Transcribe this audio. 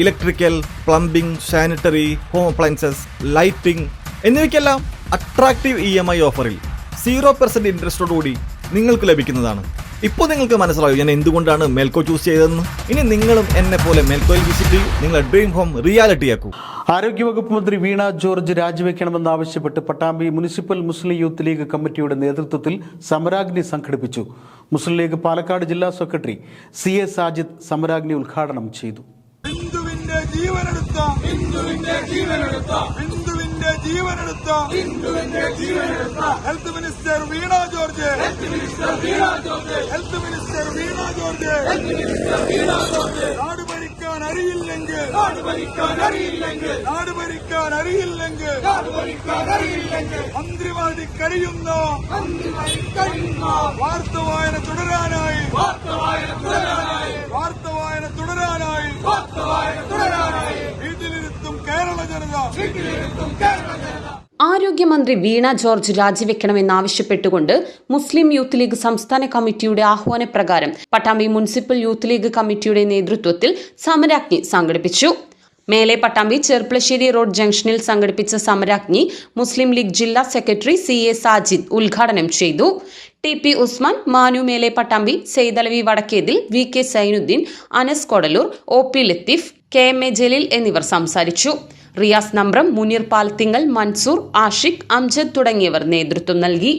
Electrical, plumbing, sanitary, home appliances, lighting എന്നിവയ്ക്കെല്ലാം attractive EMI ഓഫറിൽ 0% ഇൻട്രസ്റ്റോടുകൂടി നിങ്ങൾക്ക് ലഭിക്കുന്നതാണ്. ഇപ്പോൾ നിങ്ങൾക്ക് മനസ്സിലാവും ഞാൻ എന്തുകൊണ്ടാണ് മെൽക്കോ ചൂസ് ചെയ്തതെന്ന്. ഇനി നിങ്ങളും എന്നെ പോലെ മെൽക്കോയിൽ വിസിറ്റ് ചെയ്യൂ, നിങ്ങളുടെ ഡ്രീം ഹോം റിയാലിറ്റിയാക്കൂ. ആരോഗ്യവകുപ്പ് മന്ത്രി വീണ ജോർജ് രാജിവെക്കണമെന്നാവശ്യപ്പെട്ട് പട്ടാമ്പി മുനിസിപ്പൽ മുസ്ലിം യൂത്ത് ലീഗ് കമ്മിറ്റിയുടെ നേതൃത്വത്തിൽ സമരാഗ്നി സംഘടിപ്പിച്ചു. മുസ്ലിം ലീഗ് പാലക്കാട് ജില്ലാ സെക്രട്ടറി CA സാജിദ് സമരാഗ്നി ഉദ്ഘാടനം ചെയ്തു. ഹെൽത്ത് മിനിസ്റ്റർ വീണ ജോർജ്, ഹെൽത്ത് മിനിസ്റ്റർ വീണ ജോർജ്, നാട് ഭരിക്കാൻ അറിയില്ലെങ്കിൽ, നാട് ഭരിക്കാൻ അറിയില്ലെങ്കിൽ മന്ത്രിമാരി കഴിയുന്ന വാർത്ത വായന തുടരാനായി വീട്ടിലിരുത്തും കേരള ജനത. ആരോഗ്യമന്ത്രി വീണ ജോർജ് രാജിവെക്കണമെന്നാവശ്യപ്പെട്ടുകൊണ്ട് മുസ്ലിം യൂത്ത് ലീഗ് സംസ്ഥാന കമ്മിറ്റിയുടെ ആഹ്വാനപ്രകാരം പട്ടാമ്പി മുനിസിപ്പൽ യൂത്ത് ലീഗ് കമ്മിറ്റിയുടെ നേതൃത്വത്തിൽ സമരാഗ്നി സംഘടിപ്പിച്ചു. മേലെ പട്ടാമ്പി ചെർപ്പളശ്ശേരി റോഡ് ജംഗ്ഷനിൽ സംഘടിപ്പിച്ച സമരാഗ്നി മുസ്ലിം ലീഗ് ജില്ലാ സെക്രട്ടറി CA സാജിദ് ഉദ്ഘാടനം ചെയ്തു. TP ഉസ്മാൻ, മാനു മേലെ Pattambi, Saithalavi വടക്കേതിൽ, VK Zainuddin, Anas Kodalur, OP Latheef, KMA Jaleel എന്നിവർ സംസാരിച്ചു. റിയാസ് നമ്പ്രം, മുനീർ പാൽത്തിങ്ങൽ, മൻസൂർ, ആഷിഖ്, അംജദ് തുടങ്ങിയവർ നേതൃത്വം നൽകി.